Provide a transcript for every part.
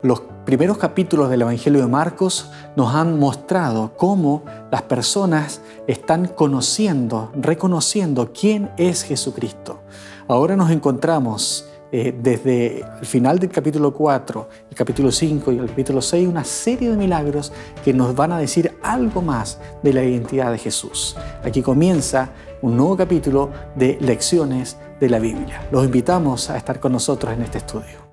Los primeros capítulos del Evangelio de Marcos nos han mostrado cómo las personas están conociendo, reconociendo quién es Jesucristo. Ahora nos encontramos desde el final del capítulo 4, el capítulo 5 y el capítulo 6, una serie de milagros que nos van a decir algo más de la identidad de Jesús. Aquí comienza un nuevo capítulo de lecciones de la Biblia. Los invitamos a estar con nosotros en este estudio.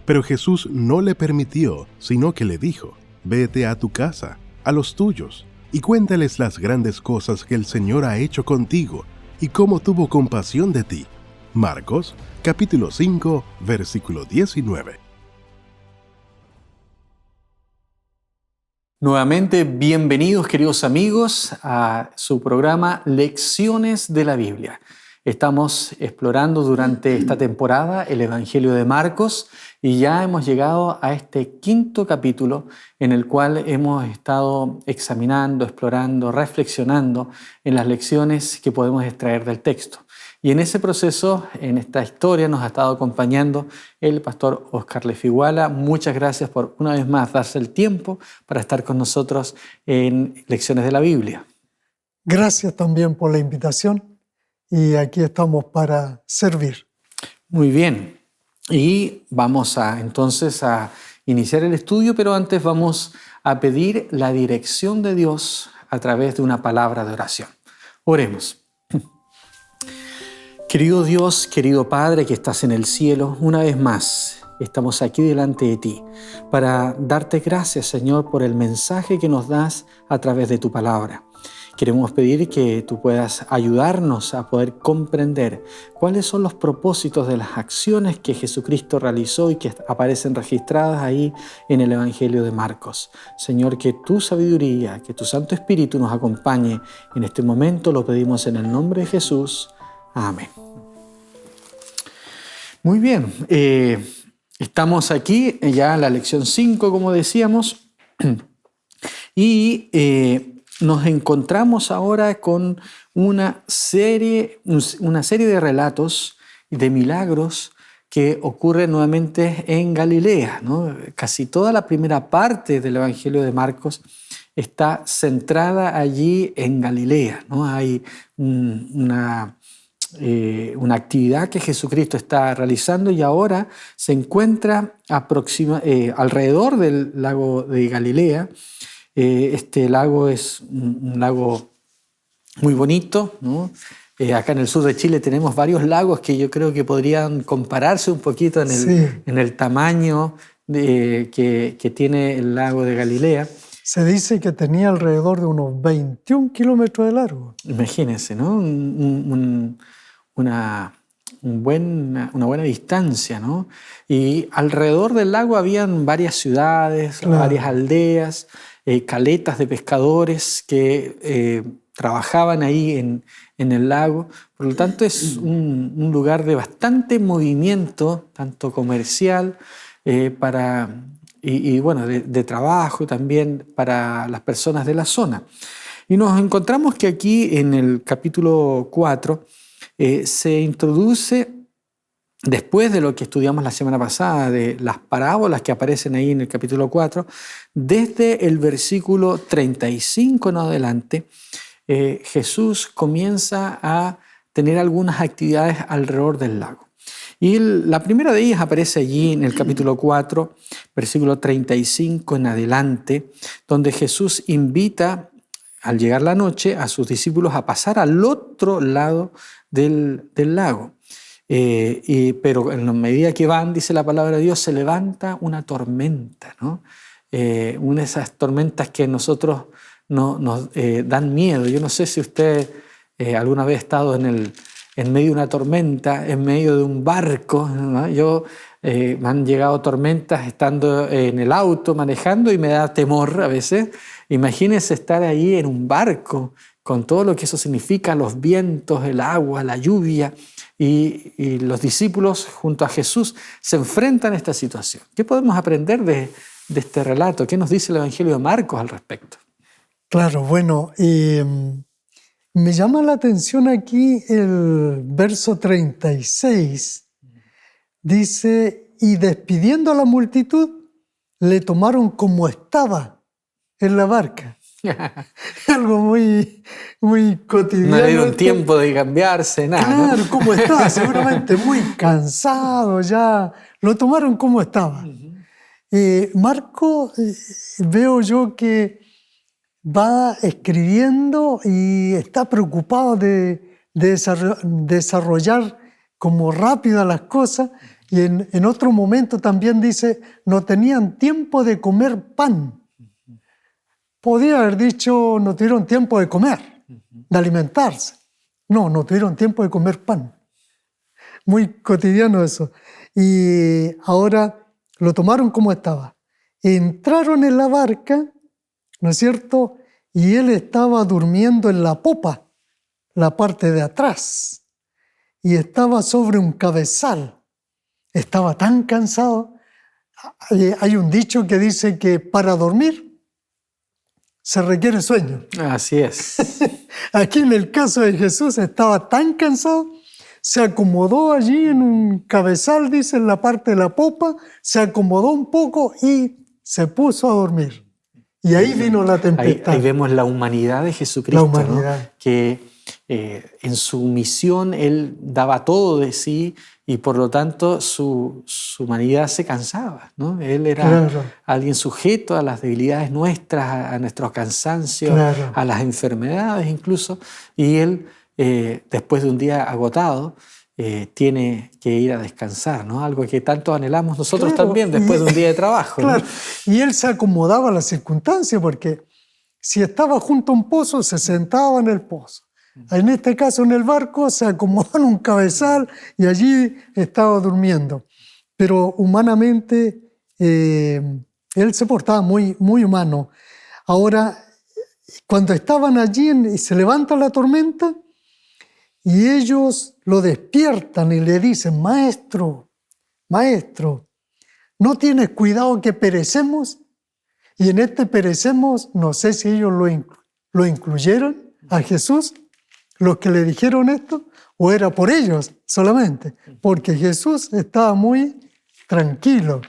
Pero Jesús no le permitió, sino que le dijo: «Vete a tu casa, a los tuyos, y cuéntales las grandes cosas que el Señor ha hecho contigo, y cómo tuvo compasión de ti». Marcos, capítulo 5, versículo 19. Nuevamente, bienvenidos queridos amigos a su programa Lecciones de la Biblia. Estamos explorando durante esta temporada el Evangelio de Marcos y ya hemos llegado a este quinto capítulo en el cual hemos estado examinando, explorando, reflexionando en las lecciones que podemos extraer del texto. Y en ese proceso, en esta historia, nos ha estado acompañando el pastor Oscar Lefiguala. Muchas gracias por una vez más darse el tiempo para estar con nosotros en Lecciones de la Biblia. Gracias también por la invitación y aquí estamos para servir. Muy bien. Y vamos entonces a iniciar el estudio, pero antes vamos a pedir la dirección de Dios a través de una palabra de oración. Oremos. Querido Dios, querido Padre que estás en el cielo, una vez más estamos aquí delante de ti para darte gracias, Señor, por el mensaje que nos das a través de tu palabra. Queremos pedir que tú puedas ayudarnos a poder comprender cuáles son los propósitos de las acciones que Jesucristo realizó y que aparecen registradas ahí en el Evangelio de Marcos. Señor, que tu sabiduría, que tu Santo Espíritu nos acompañe en este momento, lo pedimos en el nombre de Jesús. Amén. Muy bien, estamos aquí ya en la lección 5, como decíamos, y nos encontramos ahora con una serie de relatos y de milagros que ocurren nuevamente en Galilea, ¿no? Casi toda la primera parte del Evangelio de Marcos está centrada allí en Galilea, ¿no? Hay una actividad que Jesucristo está realizando y ahora se encuentra alrededor del lago de Galilea. Este lago es un lago muy bonito, ¿no? Acá en el sur de Chile tenemos varios lagos que yo creo que podrían compararse un poquito en el tamaño que tiene el lago de Galilea. Se dice que tenía alrededor de unos 21 kilómetros de largo. Imagínense, ¿no? Una buena distancia, ¿no? Y alrededor del lago habían varias ciudades, claro, varias aldeas, caletas de pescadores que trabajaban ahí en el lago. Por lo tanto, es un lugar de bastante movimiento, tanto comercial y de trabajo también para las personas de la zona. Y nos encontramos que aquí en el capítulo 4 se introduce, después de lo que estudiamos la semana pasada, de las parábolas que aparecen ahí en el capítulo 4, desde el versículo 35 en adelante, Jesús comienza a tener algunas actividades alrededor del lago. Y la primera de ellas aparece allí en el capítulo 4, versículo 35 en adelante, donde Jesús invita, al llegar la noche, a sus discípulos a pasar al otro lado del lago. Pero en la medida que van, dice la palabra de Dios, se levanta una tormenta, ¿no? Una de esas tormentas que a nosotros nos dan miedo. Yo no sé si usted alguna vez ha estado en en medio de una tormenta, en medio de un barco, ¿no? Me han llegado tormentas estando en el auto manejando y me da temor a veces. Imagínense estar ahí en un barco con todo lo que eso significa, los vientos, el agua, la lluvia, y los discípulos junto a Jesús se enfrentan a esta situación. ¿Qué podemos aprender de este relato? ¿Qué nos dice el Evangelio de Marcos al respecto? Claro, bueno, me llama la atención aquí el verso 36. Dice, y despidiendo a la multitud, le tomaron como estaba en la barca. Algo muy, muy cotidiano. No le dieron tiempo de cambiarse, nada. Claro, ¿no? como estaba, seguramente muy cansado ya. Lo tomaron como estaba. Marco, veo yo que va escribiendo y está preocupado de desarrollar como rápido las cosas, y en otro momento también dice, no tenían tiempo de comer pan. Podía haber dicho, no tuvieron tiempo de comer, de alimentarse. No tuvieron tiempo de comer pan. Muy cotidiano eso. Y ahora lo tomaron como estaba. Entraron en la barca, ¿no es cierto? Y él estaba durmiendo en la popa, la parte de atrás. Y estaba sobre un cabezal. Estaba tan cansado. Hay un dicho que dice que para dormir se requiere sueño. Así es. Aquí en el caso de Jesús estaba tan cansado, se acomodó allí en un cabezal, dice, en la parte de la popa, se acomodó un poco y se puso a dormir. Y ahí vino la tempestad. Ahí vemos la humanidad de Jesucristo, La humanidad. ¿no? Que en su misión Él daba todo de sí y por lo tanto su humanidad se cansaba, ¿no? Él era alguien sujeto a las debilidades nuestras, a nuestros cansancios, a las enfermedades incluso, y Él, después de un día agotado, tiene que ir a descansar, ¿no? Algo que tanto anhelamos nosotros también después de un día de trabajo. Claro. ¿No? Y Él se acomodaba a las circunstancias, porque si estaba junto a un pozo, se sentaba en el pozo. En este caso, en el barco, se acomodó en un cabezal y allí estaba durmiendo. Pero humanamente, Él se portaba muy, muy humano. Ahora, cuando estaban allí y se levanta la tormenta, y ellos lo despiertan y le dicen, maestro, ¿no tienes cuidado que perecemos? Y en este perecemos, no sé si ellos lo incluyeron a Jesús, los que le dijeron esto, o era por ellos solamente, porque Jesús estaba muy tranquilo.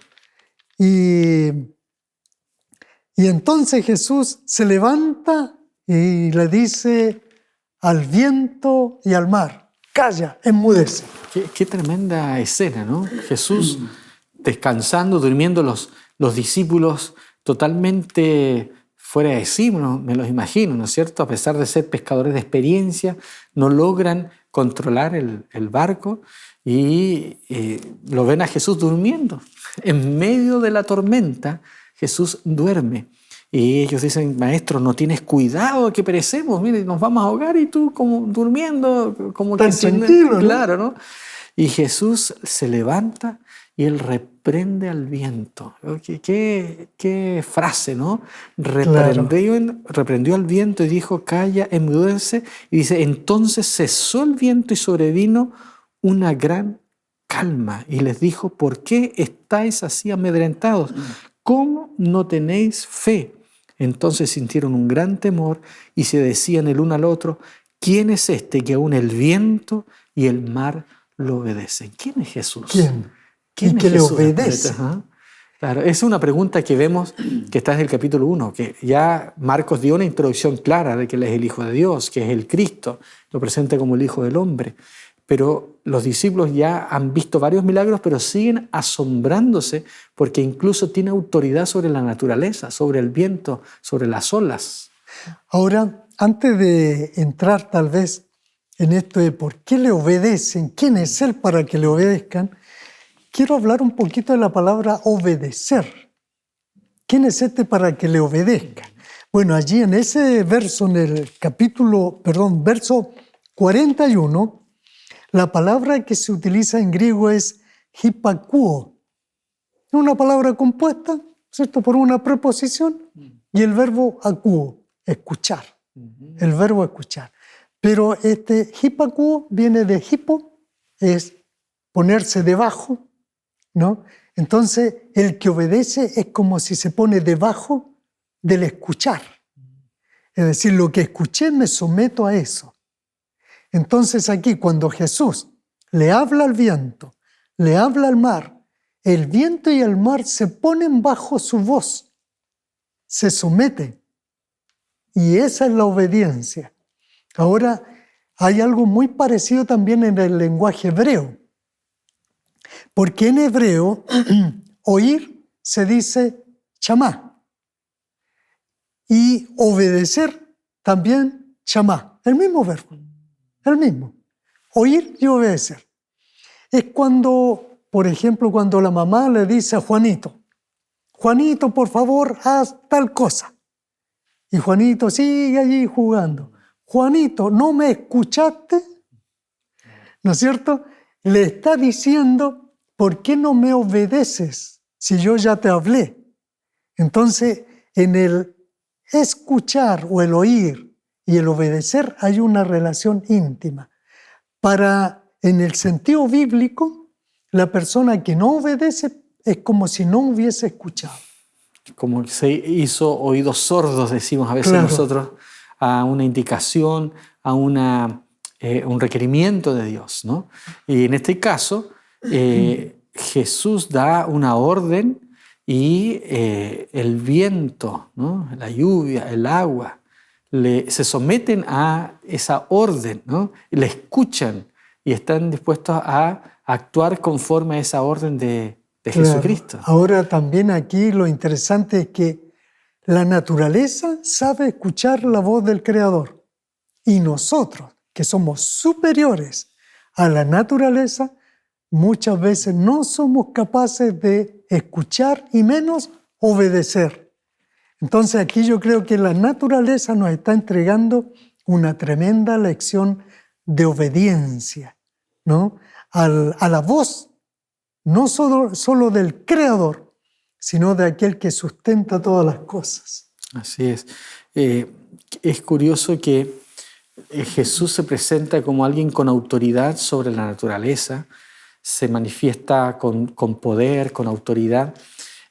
Y entonces Jesús se levanta y le dice al viento y al mar, calla, enmudece. Qué tremenda escena, ¿no? Jesús descansando, durmiendo, los discípulos totalmente fuera de sí, me los imagino, ¿no es cierto? A pesar de ser pescadores de experiencia, no logran controlar el barco y lo ven a Jesús durmiendo. En medio de la tormenta, Jesús duerme. Y ellos dicen, maestro, no tienes cuidado que perecemos, mire, nos vamos a ahogar y tú como durmiendo, como tan que tranquilo, ¿no? Claro, ¿no? Y Jesús se levanta y Él reprende al viento. ¿Qué frase, ¿no? Reprendió al viento y dijo, calla, enmudece. Y dice, entonces cesó el viento y sobrevino una gran calma. Y les dijo, ¿por qué estáis así amedrentados? ¿Cómo no tenéis fe? Entonces sintieron un gran temor y se decían el uno al otro, ¿quién es este que aún el viento y el mar lo obedecen? ¿Quién es Jesús? ¿Quién ¿Quién y es que Jesús? le obedece? Ajá. Claro, esa es una pregunta que vemos que está en el capítulo 1, que ya Marcos dio una introducción clara de que Él es el Hijo de Dios, que es el Cristo, lo presenta como el Hijo del Hombre. Pero los discípulos ya han visto varios milagros, pero siguen asombrándose porque incluso tiene autoridad sobre la naturaleza, sobre el viento, sobre las olas. Ahora, antes de entrar tal vez en esto de por qué le obedecen, quién es Él para que le obedezcan, quiero hablar un poquito de la palabra obedecer. ¿Quién es este para que le obedezca? Bueno, allí en ese verso, en el verso 41, La palabra que se utiliza en griego es hipakuo. Es una palabra compuesta, ¿cierto?, por una preposición y el verbo akuo, escuchar. El verbo escuchar. Pero este hipakuo viene de hipo, es ponerse debajo, ¿no? Entonces, el que obedece es como si se pone debajo del escuchar. Es decir, lo que escuché me someto a eso. Entonces aquí, cuando Jesús le habla al viento, le habla al mar, el viento y el mar se ponen bajo su voz, se someten. Y esa es la obediencia. Ahora, hay algo muy parecido también en el lenguaje hebreo. Porque en hebreo, oír se dice chamá. Y obedecer también chamá. El mismo verbo. El mismo. Oír y obedecer. Es cuando, por ejemplo, cuando la mamá le dice a Juanito, Juanito, por favor, haz tal cosa. Y Juanito sigue allí jugando. Juanito, ¿no me escuchaste? ¿No es cierto? Le está diciendo, ¿por qué no me obedeces si yo ya te hablé? Entonces, en el escuchar o el oír y el obedecer hay una relación íntima. En el sentido bíblico, la persona que no obedece es como si no hubiese escuchado. Como que se hizo oídos sordos, decimos a veces Claro. nosotros, a una indicación, a un requerimiento de Dios, ¿no? Y en este caso, Jesús da una orden y el viento, ¿no?, la lluvia, el agua, se someten a esa orden, ¿no?, y le escuchan y están dispuestos a actuar conforme a esa orden de Claro. Jesucristo. Ahora también aquí lo interesante es que la naturaleza sabe escuchar la voz del Creador y nosotros, que somos superiores a la naturaleza, muchas veces no somos capaces de escuchar y menos obedecer. Entonces aquí yo creo que la naturaleza nos está entregando una tremenda lección de obediencia, ¿no?, a la voz no solo del Creador, sino de aquel que sustenta todas las cosas. Así es. Es curioso que Jesús se presenta como alguien con autoridad sobre la naturaleza, se manifiesta con poder, con autoridad,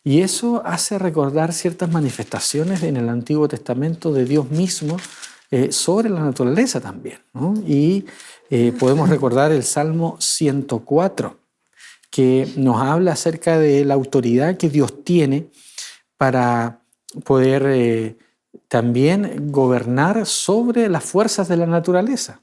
y eso hace recordar ciertas manifestaciones en el Antiguo Testamento de Dios mismo sobre la naturaleza también, ¿no? Y podemos recordar el Salmo 104, que nos habla acerca de la autoridad que Dios tiene para poder también gobernar sobre las fuerzas de la naturaleza.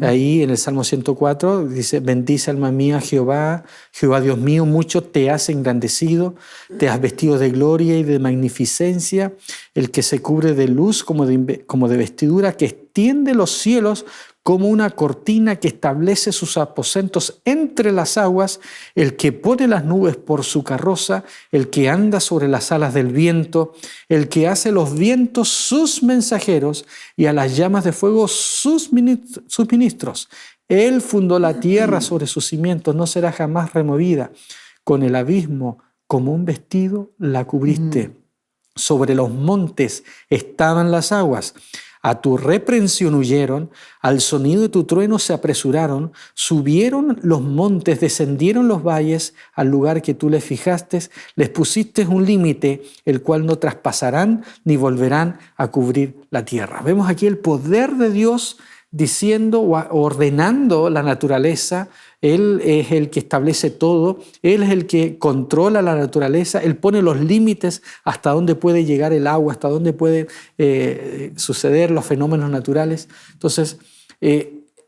Ahí en el Salmo 104 dice, bendice alma mía Jehová, Jehová Dios mío, mucho te has engrandecido, te has vestido de gloria y de magnificencia, el que se cubre de luz como de vestidura, que extiende los cielos como una cortina, que establece sus aposentos entre las aguas, el que pone las nubes por su carroza, el que anda sobre las alas del viento, el que hace los vientos sus mensajeros y a las llamas de fuego sus ministros. Él fundó la tierra sobre sus cimientos, no será jamás removida. Con el abismo como un vestido la cubriste. Sobre los montes estaban las aguas. A tu reprensión huyeron, al sonido de tu trueno se apresuraron, subieron los montes, descendieron los valles, al lugar que tú les fijaste, les pusiste un límite, el cual no traspasarán ni volverán a cubrir la tierra. Vemos aquí el poder de Dios diciendo o ordenando la naturaleza. Él es el que establece todo, Él es el que controla la naturaleza, Él pone los límites hasta dónde puede llegar el agua, hasta dónde pueden suceder los fenómenos naturales. Entonces,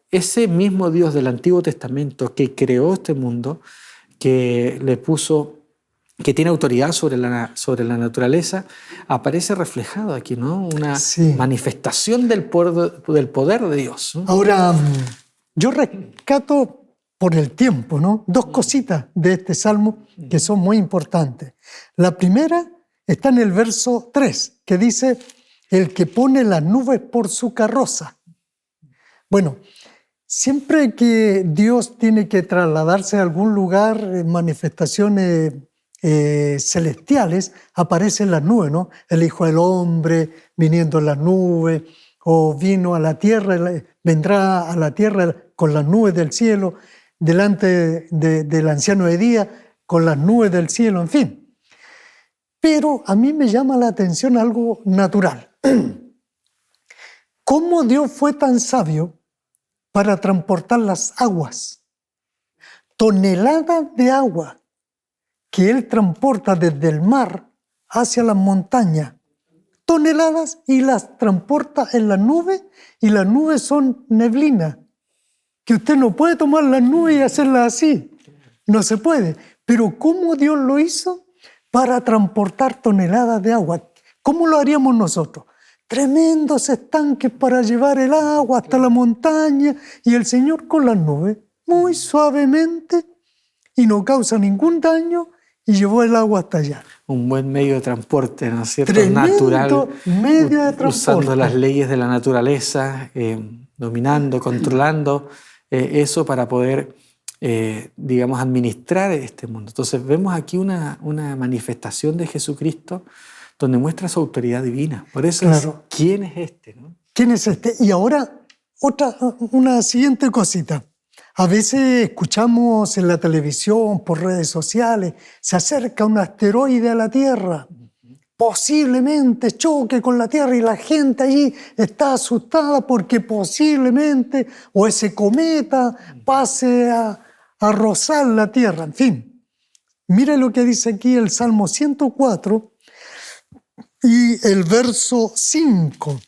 ese mismo Dios del Antiguo Testamento que creó este mundo, que le puso, que tiene autoridad sobre la naturaleza, aparece reflejado aquí, ¿no? Una manifestación del poder de Dios, ¿no? Ahora, yo rescato por el tiempo, ¿no?, dos cositas de este salmo que son muy importantes. La primera está en el verso 3, que dice, el que pone las nubes por su carroza. Bueno, Siempre que Dios tiene que trasladarse a algún lugar, en manifestaciones celestiales, aparecen las nubes, ¿no? El Hijo del Hombre viniendo en las nubes, o vino a la tierra, vendrá a la tierra con las nubes del cielo, delante del anciano de día, con las nubes del cielo, en fin. Pero a mí me llama la atención algo natural. ¿Cómo Dios fue tan sabio para transportar las aguas? Toneladas de agua que Él transporta desde el mar hacia las montañas. Toneladas, y las transporta en las nubes, y las nubes son neblina. Que usted no puede tomar las nubes y hacerlas así. No se puede. Pero ¿cómo Dios lo hizo para transportar toneladas de agua? ¿Cómo lo haríamos nosotros? Tremendos estanques para llevar el agua hasta la montaña, y el Señor con las nubes, muy suavemente, y no causa ningún daño, y llevó el agua hasta allá. Un buen medio de transporte, ¿no es cierto? Tremendo Natural, medio de transporte. usando las leyes de la naturaleza, dominando, controlando eso para poder, digamos, administrar este mundo. Entonces vemos aquí una manifestación de Jesucristo donde muestra su autoridad divina. Por eso, Claro. ¿quién es este, no? ¿Quién es este? Y ahora, una siguiente cosita. A veces escuchamos en la televisión, por redes sociales, se acerca un asteroide a la Tierra, posiblemente choque con la Tierra, y la gente allí está asustada porque posiblemente o ese cometa pase a rozar la Tierra. En fin, mire lo que dice aquí el Salmo 104 y el verso 5.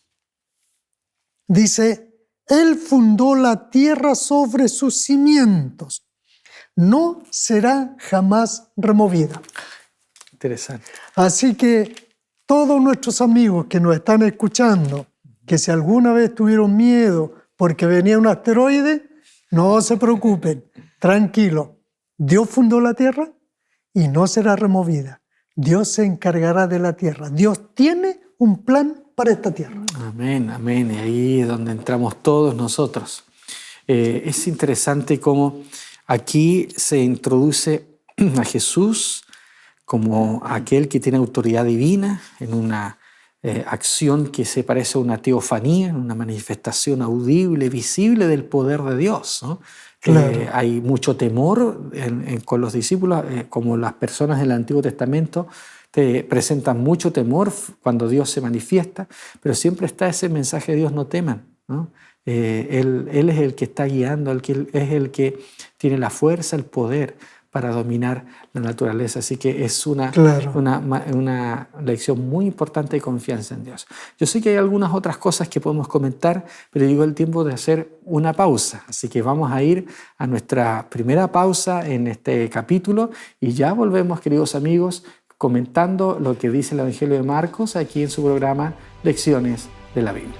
Dice: Él fundó la tierra sobre sus cimientos, no será jamás removida. Interesante. Así que todos nuestros amigos que nos están escuchando, que si alguna vez tuvieron miedo porque venía un asteroide, no se preocupen, tranquilos. Dios fundó la tierra y no será removida. Dios se encargará de la tierra. Dios tiene un plan para esta tierra. Amén, amén. Y ahí es donde entramos todos nosotros. Es interesante cómo aquí se introduce a Jesús como aquel que tiene autoridad divina en una acción que se parece a una teofanía, en una manifestación audible, visible del poder de Dios, ¿no? Claro. Hay mucho temor con los discípulos, como las personas del Antiguo Testamento te presentan mucho temor cuando Dios se manifiesta, pero siempre está ese mensaje de Dios: no teman, ¿no? Él es el que está guiando, es el que tiene la fuerza, el poder para dominar la naturaleza. Así que es una lección muy importante de confianza en Dios. Yo sé que hay algunas otras cosas que podemos comentar, pero llegó el tiempo de hacer una pausa. Así que vamos a ir a nuestra primera pausa en este capítulo y ya volvemos, queridos amigos, comentando lo que dice el Evangelio de Marcos aquí en su programa Lecciones de la Biblia.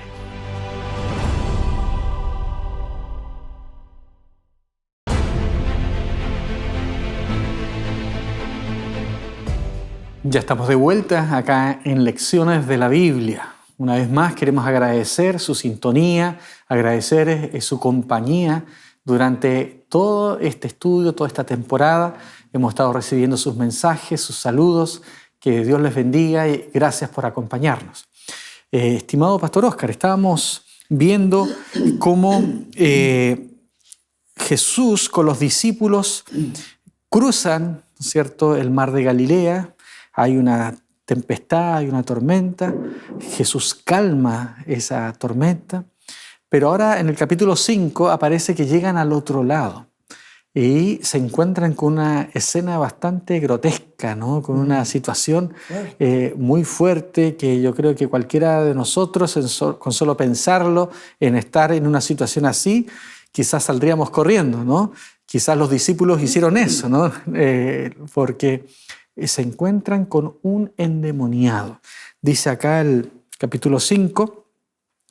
Ya estamos de vuelta acá en Lecciones de la Biblia. Una vez más queremos agradecer su sintonía, agradecer su compañía durante todo este estudio, toda esta temporada. Hemos estado recibiendo sus mensajes, sus saludos. Que Dios les bendiga y gracias por acompañarnos. Estimado Pastor Óscar, estábamos viendo cómo Jesús con los discípulos cruzan, ¿no es cierto?, el mar de Galilea. Hay una tempestad, hay una tormenta. Jesús calma esa tormenta. Pero ahora en el capítulo 5 aparece que llegan al otro lado y se encuentran con una escena bastante grotesca, ¿no? Con una situación muy fuerte que yo creo que cualquiera de nosotros, con solo pensarlo, en estar en una situación así, quizás saldríamos corriendo, ¿no? Quizás los discípulos hicieron eso, ¿no? Porque se encuentran con un endemoniado. Dice acá el capítulo 5,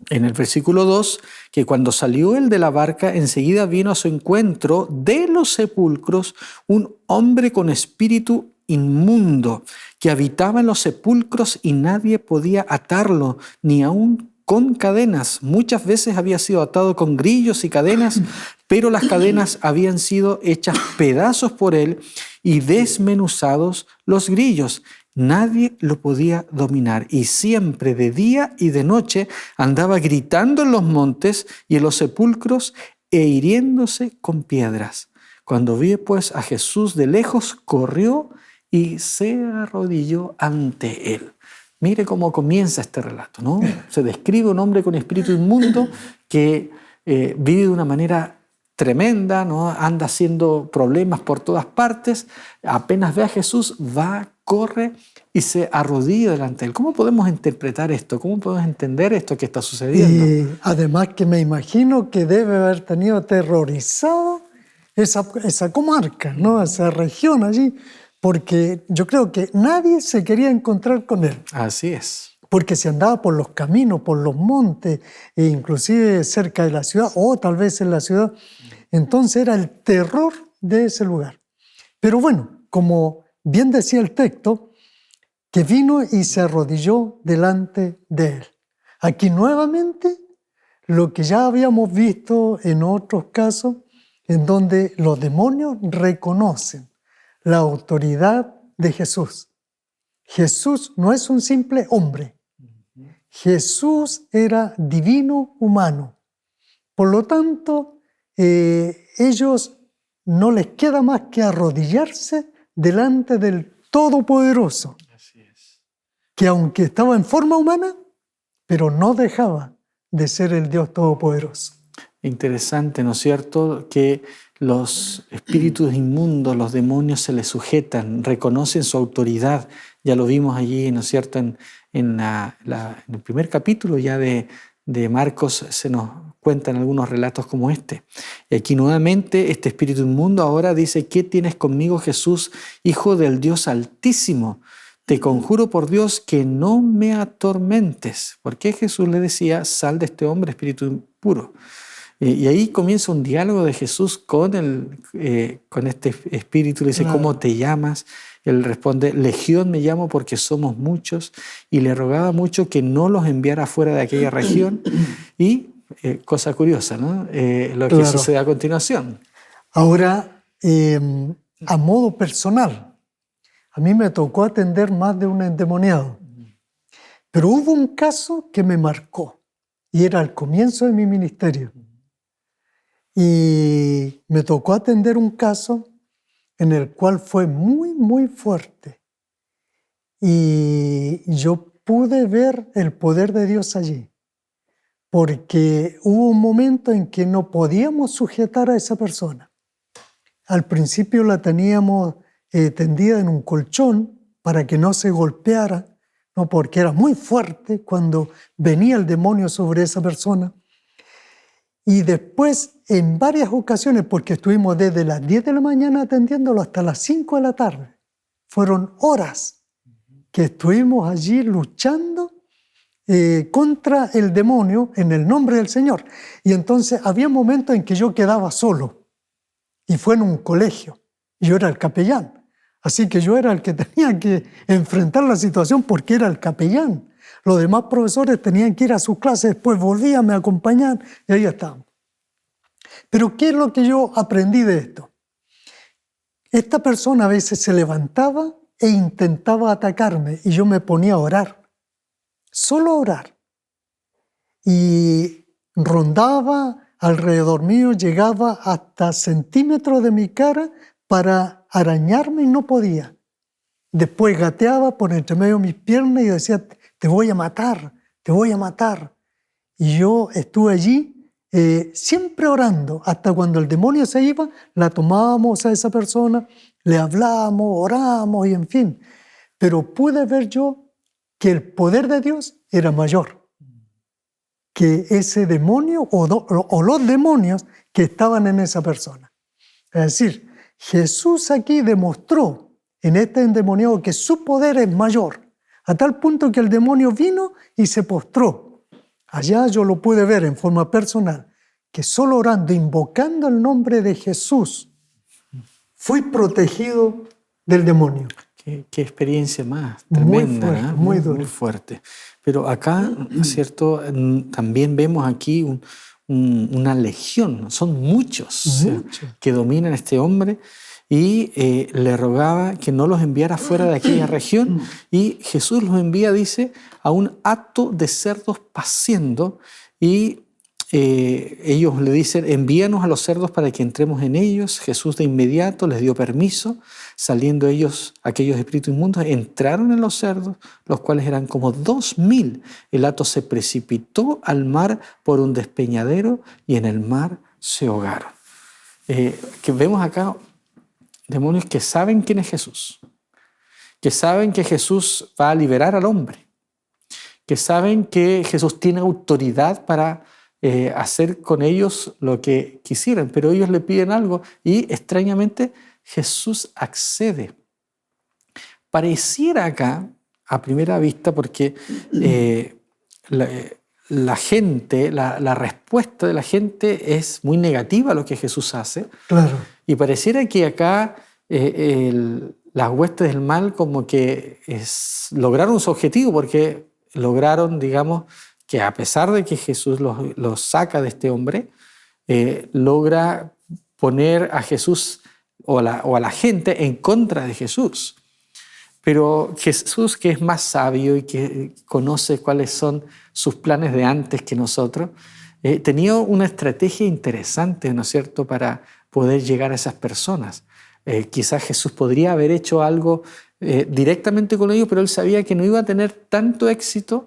en el versículo 2, que cuando salió él de la barca, enseguida vino a su encuentro de los sepulcros un hombre con espíritu inmundo, que habitaba en los sepulcros y nadie podía atarlo, ni aun con cadenas. Muchas veces había sido atado con grillos y cadenas, pero las cadenas habían sido hechas pedazos por él y desmenuzados los grillos. Nadie lo podía dominar y siempre de día y de noche andaba gritando en los montes y en los sepulcros e hiriéndose con piedras. Cuando vio pues a Jesús de lejos, corrió y se arrodilló ante él. Mire cómo comienza este relato, ¿no? Se describe un hombre con espíritu inmundo que vive de una manera tremenda, ¿no? Anda haciendo problemas por todas partes. Apenas ve a Jesús, va, corre y se arrodilla delante de él. ¿Cómo podemos interpretar esto? ¿Cómo podemos entender esto que está sucediendo? Y además que me imagino que debe haber tenido aterrorizado esa comarca, ¿no? Esa región allí, porque yo creo que nadie se quería encontrar con él. Así es. Porque se andaba por los caminos, por los montes, e inclusive cerca de la ciudad, o tal vez en la ciudad. Entonces era el terror de ese lugar. Pero bueno, como bien decía el texto, que vino y se arrodilló delante de él. Aquí nuevamente lo que ya habíamos visto en otros casos, en donde los demonios reconocen la autoridad de Jesús. Jesús no es un simple hombre. Jesús era divino humano. Por lo tanto, ellos no les queda más que arrodillarse delante del Todopoderoso, Así es. que aunque estaba en forma humana, pero no dejaba de ser el Dios Todopoderoso. Interesante, ¿no es cierto?, que los espíritus inmundos, los demonios se les sujetan, reconocen su autoridad. Ya lo vimos allí, ¿no es cierto?, en el primer capítulo ya de Marcos se nos cuentan algunos relatos como este. Y aquí nuevamente este espíritu inmundo ahora dice: ¿qué tienes conmigo, Jesús, Hijo del Dios Altísimo? Te conjuro por Dios que no me atormentes. ¿Por qué Jesús le decía: sal de este hombre, espíritu impuro? Y ahí comienza un diálogo de Jesús con este espíritu. Le dice: ¿cómo te llamas? Él responde: Legión me llamo porque somos muchos. Y le rogaba mucho que no los enviara fuera de aquella región. Y, cosa curiosa, ¿no? Lo que sucede a continuación. Ahora, a modo personal, a mí me tocó atender más de un endemoniado. Pero hubo un caso que me marcó y era al comienzo de mi ministerio. Y me tocó atender un caso en el cual fue muy, muy fuerte. Y yo pude ver el poder de Dios allí, porque hubo un momento en que no podíamos sujetar a esa persona. Al principio la teníamos tendida en un colchón para que no se golpeara, ¿no? Porque era muy fuerte cuando venía el demonio sobre esa persona. Y después, en varias ocasiones, porque estuvimos desde las 10 de la mañana atendiéndolo hasta las 5 de la tarde, fueron horas que estuvimos allí luchando contra el demonio en el nombre del Señor. Y entonces había momentos en que yo quedaba solo, y fue en un colegio, y yo era el capellán. Así que yo era el que tenía que enfrentar la situación porque era el capellán. Los demás profesores tenían que ir a sus clases, después volvían, me acompañaban y ahí estábamos. Pero ¿qué es lo que yo aprendí de esto? Esta persona a veces se levantaba e intentaba atacarme y yo me ponía a orar, solo a orar. Y rondaba alrededor mío, llegaba hasta centímetros de mi cara para arañarme y no podía. Después gateaba por entre medio de mis piernas y decía: te voy a matar, te voy a matar. Y yo estuve allí siempre orando, hasta cuando el demonio se iba, la tomábamos a esa persona, le hablábamos, orábamos y en fin. Pero pude ver yo que el poder de Dios era mayor que ese demonio o los demonios que estaban en esa persona. Es decir, Jesús aquí demostró en este endemoniado que su poder es mayor, a tal punto que el demonio vino y se postró. Allá yo lo pude ver en forma personal, que solo orando, invocando el nombre de Jesús, fui protegido del demonio. Qué experiencia más Muy tremenda, fuerte, ¿no? muy dura. Muy fuerte. Pero acá, ¿cierto? También vemos aquí una legión, son muchos Mucho. que dominan a este hombre y le rogaba que no los enviara fuera de aquella región y Jesús los envía, dice, a un hato de cerdos paciendo y ellos le dicen, envíanos a los cerdos para que entremos en ellos. Jesús de inmediato les dio permiso, saliendo ellos, aquellos espíritus inmundos, entraron en los cerdos, los cuales eran como 2000. El hato se precipitó al mar por un despeñadero y en el mar se ahogaron. Que vemos acá demonios que saben quién es Jesús, que saben que Jesús va a liberar al hombre, que saben que Jesús tiene autoridad para hacer con ellos lo que quisieran, pero ellos le piden algo y extrañamente Jesús accede. Pareciera acá, a primera vista, porque la gente, la respuesta de la gente es muy negativa a lo que Jesús hace. Claro. Y pareciera que acá las huestes del mal como que lograron su objetivo, porque lograron, digamos, que a pesar de que Jesús los saca de este hombre, logra poner a Jesús o a la gente en contra de Jesús. Pero Jesús, que es más sabio y que conoce cuáles son sus planes de antes que nosotros, tenía una estrategia interesante, ¿no es cierto?, para poder llegar a esas personas. Quizás Jesús podría haber hecho algo directamente con ellos, pero él sabía que no iba a tener tanto éxito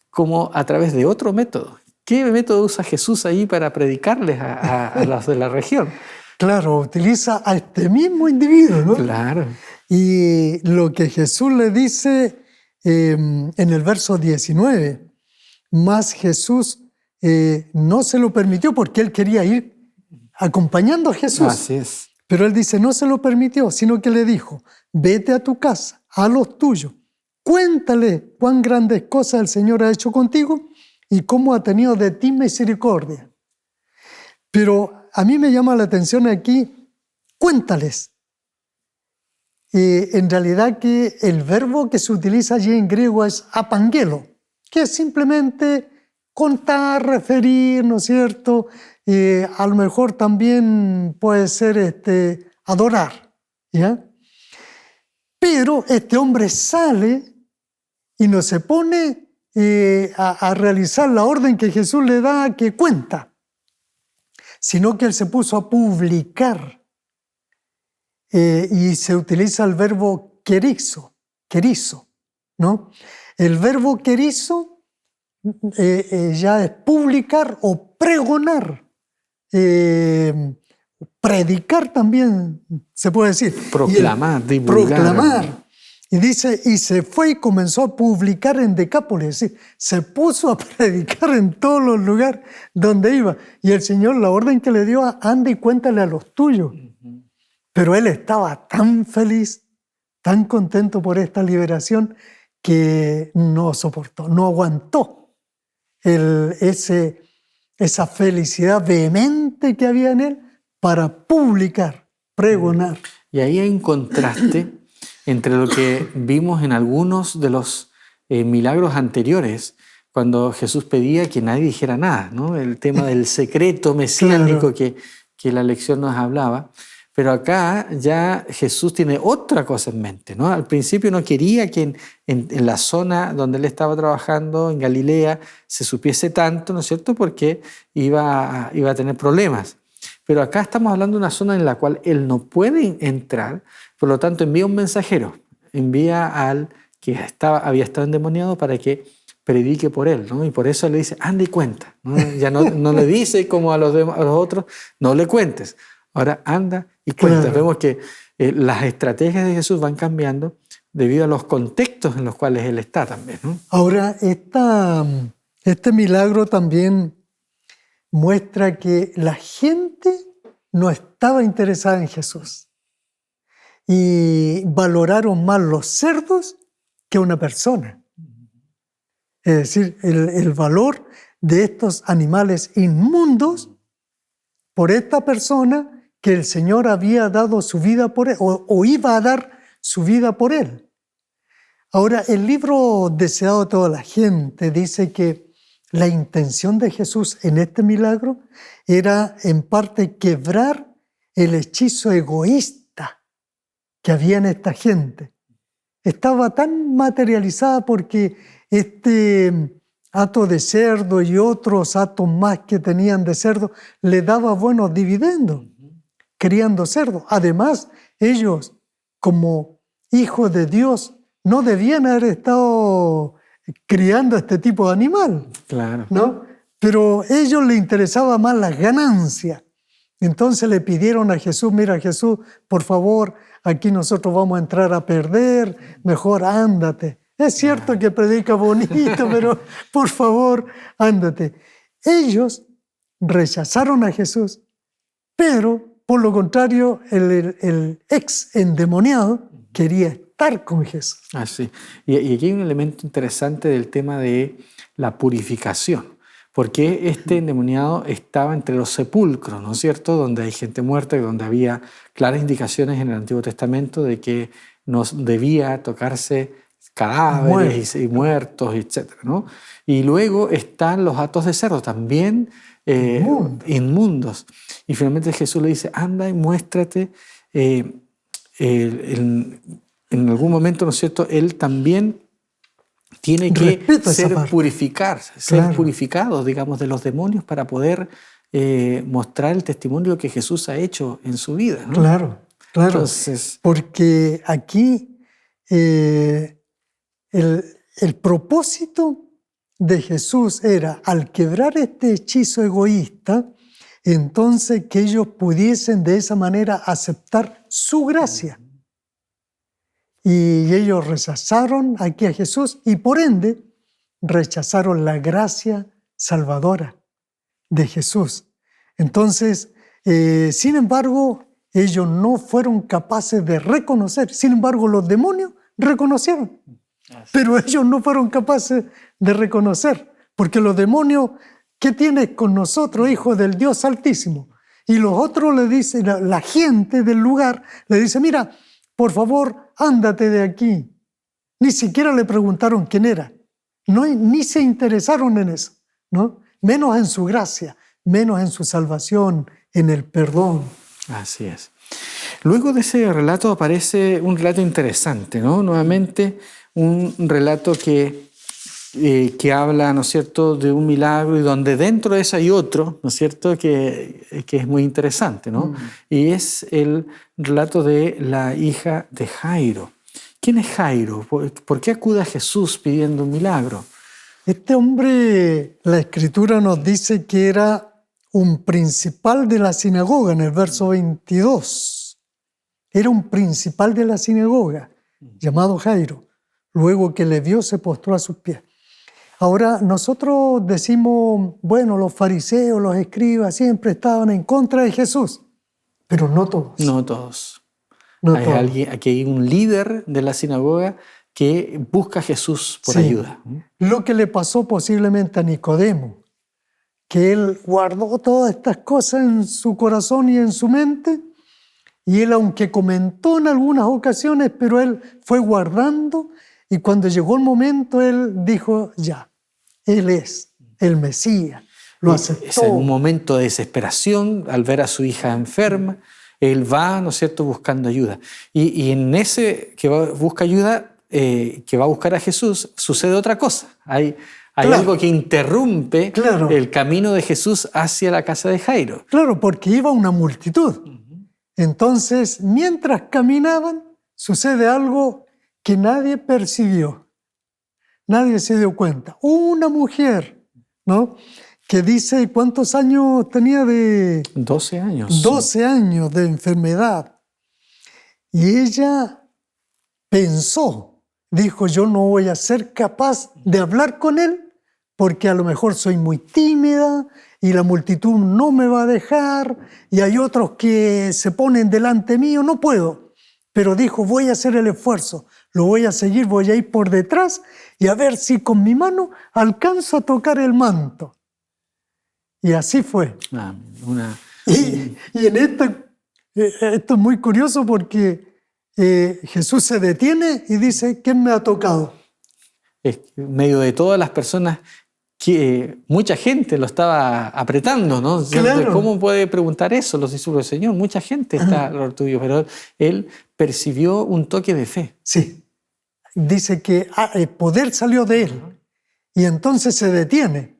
como a través de otro método. ¿Qué método usa Jesús ahí para predicarles a los de la región? Claro, utiliza a este mismo individuo, ¿no? Claro. Y lo que Jesús le dice en el verso 19, más Jesús no se lo permitió porque él quería ir acompañando a Jesús. Así es. Pero él dice, no se lo permitió, sino que le dijo, vete a tu casa, a los tuyos, cuéntale cuán grandes cosas el Señor ha hecho contigo y cómo ha tenido de ti misericordia. Pero a mí me llama la atención aquí, cuéntales. En realidad que el verbo que se utiliza allí en griego es apangelo, que es simplemente contar, referir, ¿no es cierto? A lo mejor también puede ser adorar, ¿ya? Pero este hombre sale y no se pone a realizar la orden que Jesús le da, que cuenta, sino que él se puso a publicar. Y se utiliza el verbo querizo, ¿no? El verbo querizo ya es publicar o pregonar, predicar también se puede decir. Proclamar, divulgar. Proclamar. Y dice, y se fue y comenzó a publicar en Decápolis, es decir, se puso a predicar en todos los lugares donde iba. Y el Señor, la orden que le dio, anda y cuéntale a los tuyos. Pero él estaba tan feliz, tan contento por esta liberación, que no soportó, no aguantó esa felicidad vehemente que había en él para publicar, pregonar. Y ahí hay un contraste entre lo que vimos en algunos de los milagros anteriores, cuando Jesús pedía que nadie dijera nada, ¿no? El tema del secreto mesiánico Claro. que la lección nos hablaba. Pero acá ya Jesús tiene otra cosa en mente, ¿no? Al principio no quería que en la zona donde él estaba trabajando, en Galilea, se supiese tanto, ¿no es cierto? Porque iba a tener problemas. Pero acá estamos hablando de una zona en la cual él no puede entrar, por lo tanto envía un mensajero, envía al que había estado endemoniado para que predique por él, ¿no? Y por eso le dice, anda y cuenta, ¿no? Ya no le dice como a los otros, no le cuentes. Ahora anda y cuenta. Claro. Vemos que las estrategias de Jesús van cambiando debido a los contextos en los cuales él está también, ¿no? Ahora, este milagro también muestra que la gente no estaba interesada en Jesús y valoraron más los cerdos que una persona. Es decir, el valor de estos animales inmundos por esta persona que el Señor había dado su vida por él, o iba a dar su vida por él. Ahora, el libro Deseado de toda la gente dice que la intención de Jesús en este milagro era en parte quebrar el hechizo egoísta que había en esta gente. Estaba tan materializada porque este hato de cerdo y otros hatos más que tenían de cerdo le daba buenos dividendos criando cerdo. Además, ellos como hijos de Dios no debían haber estado criando este tipo de animal, Claro. ¿no? Pero a ellos les interesaba más las ganancias. Entonces le pidieron a Jesús, mira Jesús, por favor, aquí nosotros vamos a entrar a perder, mejor ándate. Es cierto que predica bonito, pero por favor, ándate. Ellos rechazaron a Jesús, pero por lo contrario, el ex endemoniado quería estar con Jesús. Así. Y aquí hay un elemento interesante del tema de la purificación. Porque este endemoniado estaba entre los sepulcros, ¿no es cierto? Donde hay gente muerta y donde había claras indicaciones en el Antiguo Testamento de que no debía tocarse cadáveres y muertos, etc., ¿no? Y luego están los hatos de cerdo, también inmundos. Y finalmente Jesús le dice, anda y muéstrate. En algún momento, ¿no es cierto?, él también tiene que ser purificado, digamos, de los demonios para poder mostrar el testimonio que Jesús ha hecho en su vida, ¿no? Claro. Entonces, porque aquí el propósito de Jesús era, al quebrar este hechizo egoísta, entonces que ellos pudiesen de esa manera aceptar su gracia. Y ellos rechazaron aquí a Jesús y por ende rechazaron la gracia salvadora de Jesús. Entonces, sin embargo, ellos no fueron capaces de reconocer. Sin embargo, los demonios reconocieron, pero ellos no fueron capaces de reconocer, porque los demonios, ¿qué tienes con nosotros, hijos del Dios Altísimo? Y los otros le dicen, la gente del lugar le dice, mira, por favor, ándate de aquí. Ni siquiera le preguntaron quién era, ni se interesaron en eso, ¿no? Menos en su gracia, menos en su salvación, en el perdón. Así es. Luego de ese relato aparece un relato interesante, ¿no? Nuevamente un relato que habla, ¿no es cierto?, de un milagro y donde dentro de eso hay otro, ¿no es cierto?, que es muy interesante, ¿no? Y es el relato de la hija de Jairo. ¿Quién es Jairo? ¿Por qué acude a Jesús pidiendo un milagro? Este hombre, la Escritura nos dice que era un principal de la sinagoga, en el verso 22. Era un principal de la sinagoga, llamado Jairo. Luego que le vio, se postró a sus pies. Ahora, nosotros decimos, bueno, los fariseos, los escribas, siempre estaban en contra de Jesús, pero no todos. No todos. No hay todos. Aquí hay un líder de la sinagoga que busca a Jesús por ayuda. Lo que le pasó posiblemente a Nicodemo, que él guardó todas estas cosas en su corazón y en su mente, y él, aunque comentó en algunas ocasiones, pero él fue guardando, y cuando llegó el momento, él dijo, ya, él es el Mesías, lo aceptó. Es en un momento de desesperación, al ver a su hija enferma, él va, ¿no es cierto?, buscando ayuda. Y en ese que busca ayuda, que va a buscar a Jesús, sucede otra cosa. Hay algo que interrumpe el camino de Jesús hacia la casa de Jairo. Claro, porque iba una multitud. Entonces, mientras caminaban, sucede algo que nadie percibió. Nadie se dio cuenta. Una mujer, ¿no?, que dice, ¿cuántos años tenía de...? 12 años. 12 años de enfermedad. Y ella pensó, dijo, yo no voy a ser capaz de hablar con él porque a lo mejor soy muy tímida y la multitud no me va a dejar y hay otros que se ponen delante mío, no puedo. Pero dijo, voy a hacer el esfuerzo, lo voy a seguir, voy a ir por detrás y a ver si con mi mano alcanzo a tocar el manto. Y así fue. Y en esto es muy curioso porque Jesús se detiene y dice, ¿quién me ha tocado? En medio de todas las personas, que mucha gente lo estaba apretando, ¿no? Claro. ¿Cómo puede preguntar eso los discípulos del Señor? Mucha gente está alrededor tuyo, pero él percibió un toque de fe. Sí. Dice que el poder salió de él y entonces se detiene.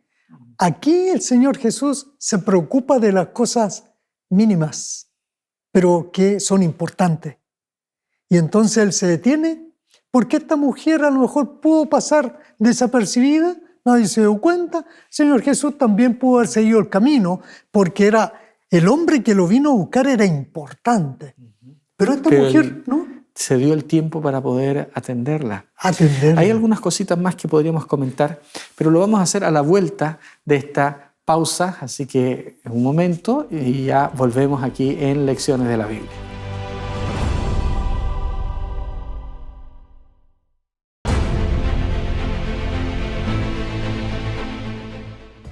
Aquí el Señor Jesús se preocupa de las cosas mínimas, pero que son importantes. Y entonces él se detiene porque esta mujer a lo mejor pudo pasar desapercibida, nadie se dio cuenta. El Señor Jesús también pudo haber seguido el camino porque era el hombre que lo vino a buscar era importante. Pero esta mujer, ¿no? Se dio el tiempo para poder atenderla. Hay algunas cositas más que podríamos comentar, pero lo vamos a hacer a la vuelta de esta pausa, así que en un momento y ya volvemos aquí en Lecciones de la Biblia.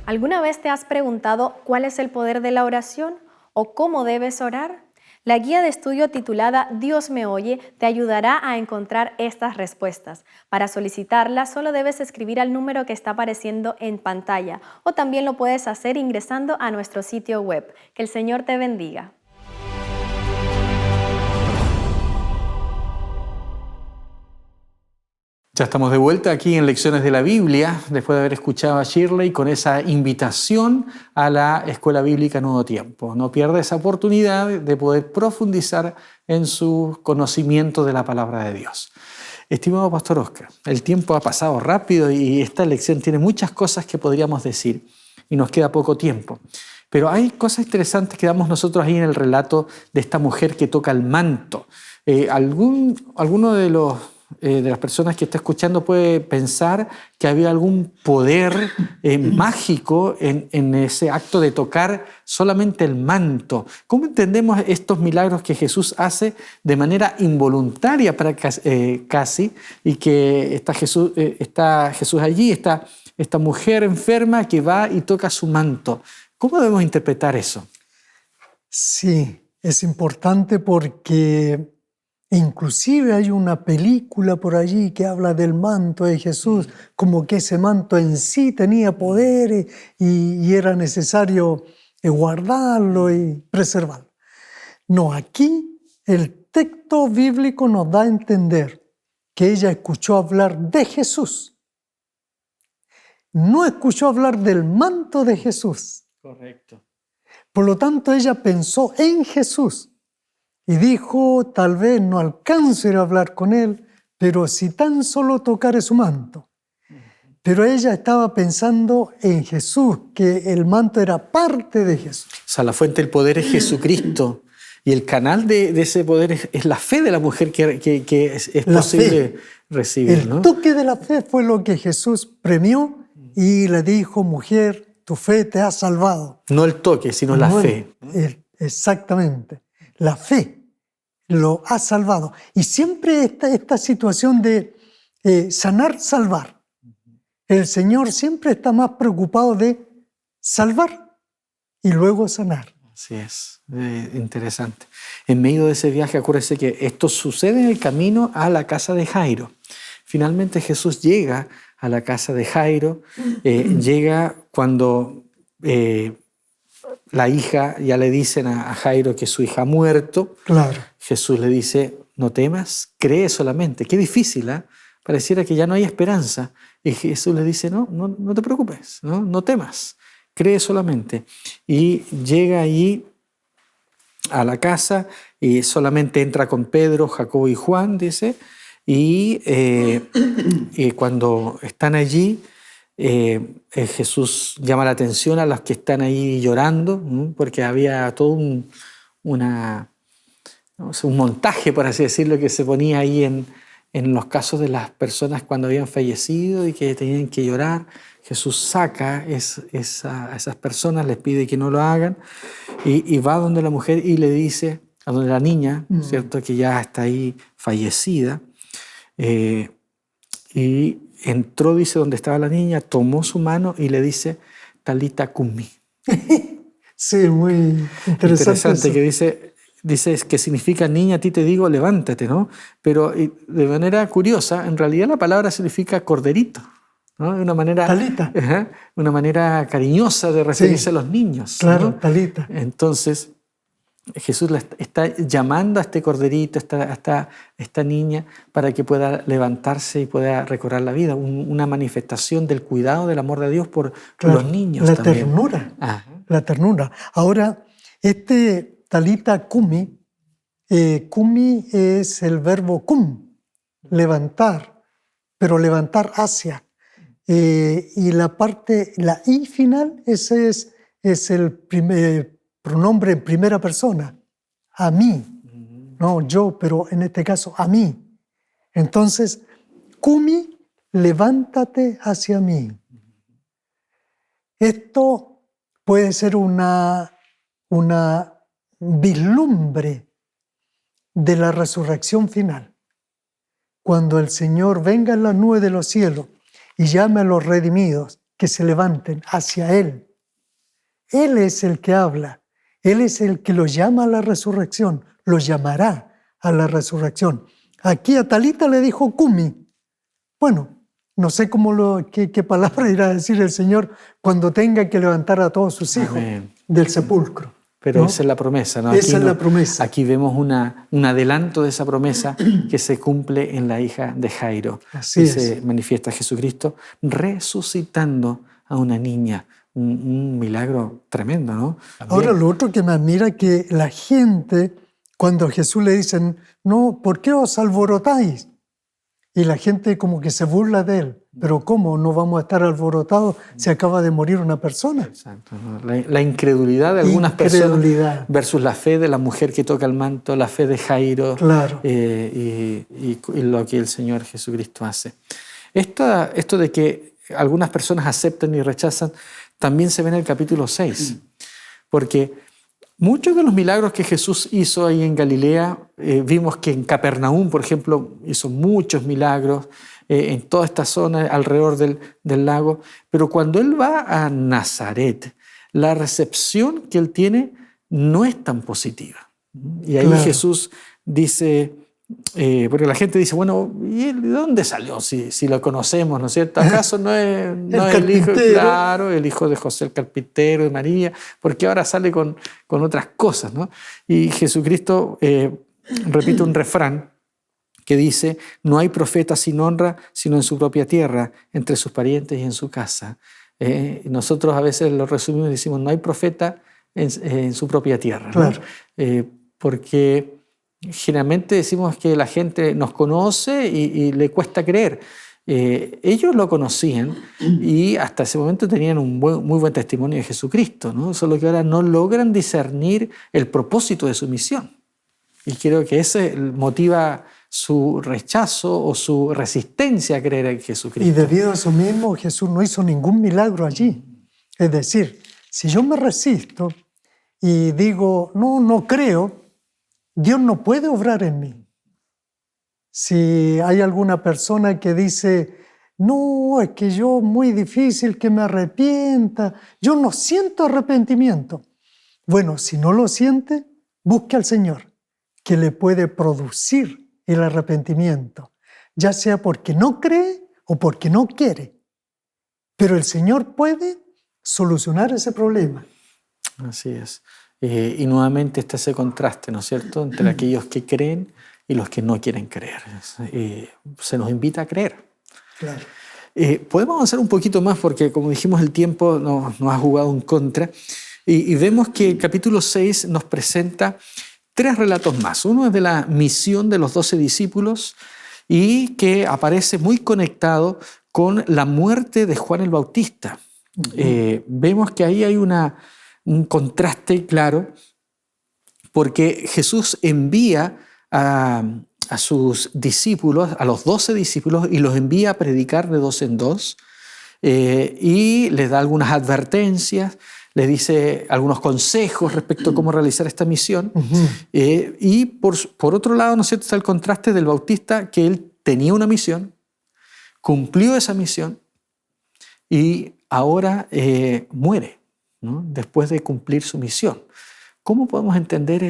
¿Alguna vez te has preguntado cuál es el poder de la oración o cómo debes orar? La guía de estudio titulada Dios me oye te ayudará a encontrar estas respuestas. Para solicitarlas solo debes escribir al número que está apareciendo en pantalla o también lo puedes hacer ingresando a nuestro sitio web. Que el Señor te bendiga. Ya estamos de vuelta aquí en Lecciones de la Biblia, después de haber escuchado a Shirley con esa invitación a la Escuela Bíblica Nuevo Tiempo. No pierda esa oportunidad de poder profundizar en su conocimiento de la palabra de Dios. Estimado Pastor Oscar, el tiempo ha pasado rápido y esta lección tiene muchas cosas que podríamos decir y nos queda poco tiempo. Pero hay cosas interesantes que damos nosotros ahí en el relato de esta mujer que toca el manto. ¿Alguno de las personas que está escuchando puede pensar que había algún poder mágico en ese acto de tocar solamente el manto? ¿Cómo entendemos estos milagros que Jesús hace de manera involuntaria casi y que está Jesús allí, esta mujer enferma que va y toca su manto? ¿Cómo debemos interpretar eso? Sí, es importante porque inclusive hay una película por allí que habla del manto de Jesús, como que ese manto en sí tenía poder y era necesario guardarlo y preservarlo. No, aquí el texto bíblico nos da a entender que ella escuchó hablar de Jesús. No escuchó hablar del manto de Jesús. Correcto. Por lo tanto, ella pensó en Jesús. Y dijo, tal vez no alcance a hablar con él, pero si tan solo tocare su manto. Pero ella estaba pensando en Jesús, que el manto era parte de Jesús. O sea, la fuente del poder es Jesucristo. Y el canal de ese poder es la fe de la mujer que es posible recibir, ¿no? El toque de la fe fue lo que Jesús premió y le dijo, mujer, tu fe te ha salvado. No el toque, sino la fe. Exactamente. La fe lo ha salvado. Y siempre esta situación de sanar, salvar. El Señor siempre está más preocupado de salvar y luego sanar. Así es, interesante. En medio de ese viaje, acuérdese que esto sucede en el camino a la casa de Jairo. Finalmente Jesús llega a la casa de Jairo, llega cuando la hija, ya le dicen a Jairo que su hija ha muerto. Claro. Jesús le dice, no temas, cree solamente. Qué difícil, ¿eh? Pareciera que ya no hay esperanza. Y Jesús le dice, no te preocupes, no temas, cree solamente. Y llega allí a la casa y solamente entra con Pedro, Jacobo y Juan, dice, y cuando están allí, Jesús llama la atención a los que están ahí llorando, porque había todo un montaje, por así decirlo, que se ponía ahí en los casos de las personas cuando habían fallecido y que tenían que llorar. Jesús saca a esas personas, les pide que no lo hagan y va donde la mujer y le dice, a donde la niña, ¿cierto? Que ya está ahí fallecida, y entró, dice, donde estaba la niña, tomó su mano y le dice, Talita cumi. Sí, muy interesante Interesante, que dice, dice que significa niña, a ti te digo, levántate, ¿no? Pero de manera curiosa, en realidad la palabra significa corderito, ¿no? De una manera, Talita. una manera cariñosa de referirse a los niños. Claro, ¿no? talita. Entonces, Jesús está llamando a este corderito, a esta niña, para que pueda levantarse y pueda recobrar la vida. Una manifestación del cuidado, del amor de Dios por los niños la también. ternura. Ajá. La ternura. Ahora, talita kumi, kumi es el verbo kum, levantar, pero levantar hacia. Y la I final, ese es el pronombre en primera persona, a mí, no yo, pero en este caso a mí. Entonces, kumi, levántate hacia mí. Esto puede ser una vislumbre de la resurrección final. Cuando el Señor venga en la nube de los cielos y llame a los redimidos que se levanten hacia Él. Él es el que habla. Él es el que los llama a la resurrección. Los llamará a la resurrección. Aquí a Talita le dijo kumi. Bueno, no sé qué palabra irá a decir el Señor cuando tenga que levantar a todos sus hijos del sepulcro. Pero ¿no? esa es la promesa, ¿no? Esa es la promesa. Aquí vemos un adelanto de esa promesa que se cumple en la hija de Jairo. Así y es. se manifiesta Jesucristo resucitando a una niña. Un milagro tremendo, ¿no? También. Ahora, lo otro que me admira es que la gente, cuando a Jesús le dicen, no, ¿por qué os alborotáis? Y la gente como que se burla de él. Pero ¿cómo no vamos a estar alborotados si acaba de morir una persona? Exacto, ¿no? La incredulidad de algunas personas versus la fe de la mujer que toca el manto, la fe de Jairo, claro. Y lo que el Señor Jesucristo hace. Esto de que algunas personas aceptan y rechazan también se ve en el capítulo 6, porque muchos de los milagros que Jesús hizo ahí en Galilea, vimos que en Capernaum, por ejemplo, hizo muchos milagros, en toda esta zona alrededor del lago, pero cuando Él va a Nazaret, la recepción que Él tiene no es tan positiva. Y ahí Jesús dice, porque la gente dice, bueno, ¿y él de dónde salió? Si lo conocemos, ¿no es cierto? ¿Acaso no es el hijo, claro, el hijo de José el carpintero, de María? Porque ahora sale con otras cosas, ¿no? Y Jesucristo repite un refrán que dice, no hay profeta sin honra, sino en su propia tierra, entre sus parientes y en su casa. Nosotros a veces lo resumimos y decimos, no hay profeta en su propia tierra, ¿no? Claro. Porque generalmente decimos que la gente nos conoce y le cuesta creer. Ellos lo conocían y hasta ese momento tenían un muy buen testimonio de Jesucristo, ¿no? Solo que ahora no logran discernir el propósito de su misión. Y creo que ese motiva su rechazo o su resistencia a creer en Jesucristo. Y debido a eso mismo, Jesús no hizo ningún milagro allí. Es decir, si yo me resisto y digo, no creo, Dios no puede obrar en mí. Si hay alguna persona que dice, no, es que yo muy difícil que me arrepienta, yo no siento arrepentimiento. Bueno, si no lo siente, busque al Señor, que le puede producir el arrepentimiento, ya sea porque no cree o porque no quiere. Pero el Señor puede solucionar ese problema. Así es. Y nuevamente está ese contraste, ¿no es cierto?, entre aquellos que creen y los que no quieren creer. Se nos invita a creer. Claro. Podemos avanzar un poquito más porque, como dijimos, el tiempo nos ha jugado en contra. Y vemos que el capítulo 6 nos presenta 3 relatos más. Uno es de la misión de los 12 discípulos y que aparece muy conectado con la muerte de Juan el Bautista. Vemos que ahí hay un contraste claro porque Jesús envía a sus discípulos, a los 12 discípulos, y los envía a predicar de 2 en 2 y les da algunas advertencias, les dice algunos consejos respecto a cómo realizar esta misión. Y por otro lado, ¿no es cierto?, está el contraste del Bautista, que él tenía una misión, cumplió esa misión y ahora muere, ¿no?, después de cumplir su misión. ¿Cómo podemos entender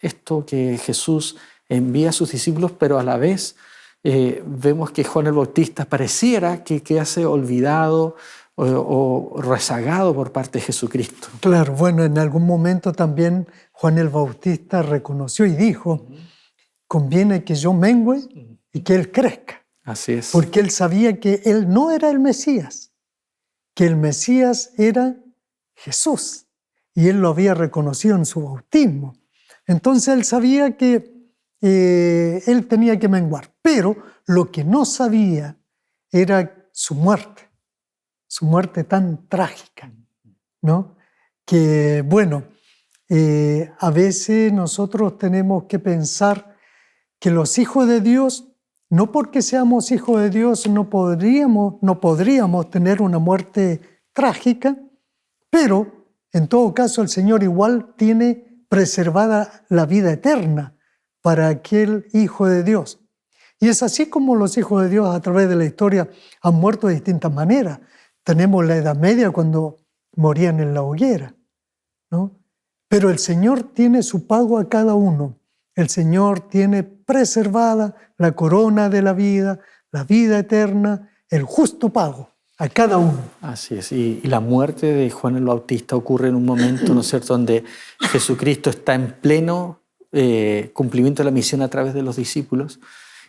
esto que Jesús envía a sus discípulos, pero a la vez vemos que Juan el Bautista pareciera que quedase olvidado o rezagado por parte de Jesucristo. Claro, bueno, en algún momento también Juan el Bautista reconoció y dijo, conviene que yo mengüe y que él crezca. Así es. Porque él sabía que él no era el Mesías, que el Mesías era Jesús. Y él lo había reconocido en su bautismo. Entonces él sabía que él tenía que menguar. Pero lo que no sabía era su muerte tan trágica, ¿no? Que, bueno, a veces nosotros tenemos que pensar que los hijos de Dios, no porque seamos hijos de Dios, no podríamos tener una muerte trágica, pero en todo caso el Señor igual tiene preservada la vida eterna para aquel hijo de Dios. Y es así como los hijos de Dios a través de la historia han muerto de distintas maneras. Tenemos la Edad Media cuando morían en la hoguera, ¿no? Pero el Señor tiene su pago a cada uno. El Señor tiene preservada la corona de la vida eterna, el justo pago a cada uno. Así es. Y la muerte de Juan el Bautista ocurre en un momento, ¿no es cierto?, donde Jesucristo está en pleno cumplimiento de la misión a través de los discípulos.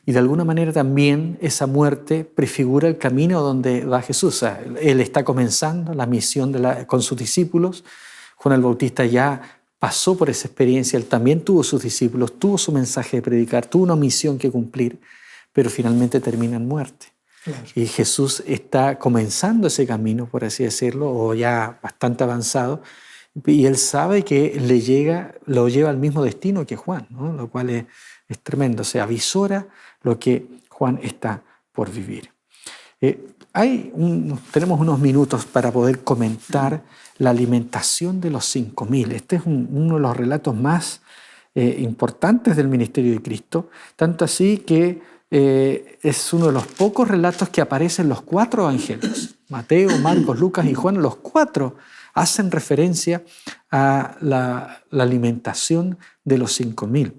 Y de alguna manera también esa muerte prefigura el camino donde va Jesús. O sea, él está comenzando la misión con sus discípulos. Juan el Bautista ya pasó por esa experiencia. Él también tuvo sus discípulos, tuvo su mensaje de predicar, tuvo una misión que cumplir, pero finalmente termina en muerte. Claro. Y Jesús está comenzando ese camino, por así decirlo, o ya bastante avanzado, y él sabe que lo lleva al mismo destino que Juan, ¿no? Lo cual es tremendo. Se avisora lo que Juan está por vivir. Tenemos unos minutos para poder comentar la alimentación de los 5.000. Este es uno de los relatos más importantes del ministerio de Cristo, tanto así que es uno de los pocos relatos que aparecen en los 4 evangelios. Mateo, Marcos, Lucas y Juan, los 4 hacen referencia a la alimentación de los 5.000.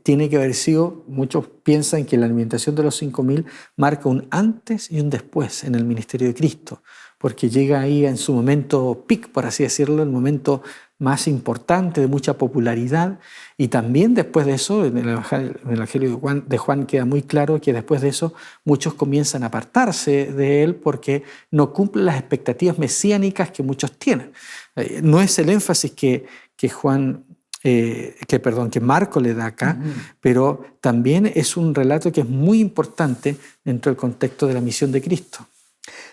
Tiene que haber sido, muchos piensan que la alimentación de los 5.000 marca un antes y un después en el ministerio de Cristo, porque llega ahí en su momento peak, por así decirlo, el momento más importante, de mucha popularidad, y también después de eso, en el Evangelio de Juan queda muy claro que después de eso muchos comienzan a apartarse de él porque no cumplen las expectativas mesiánicas que muchos tienen. No es el énfasis que Marco le da acá, pero también es un relato que es muy importante dentro del contexto de la misión de Cristo.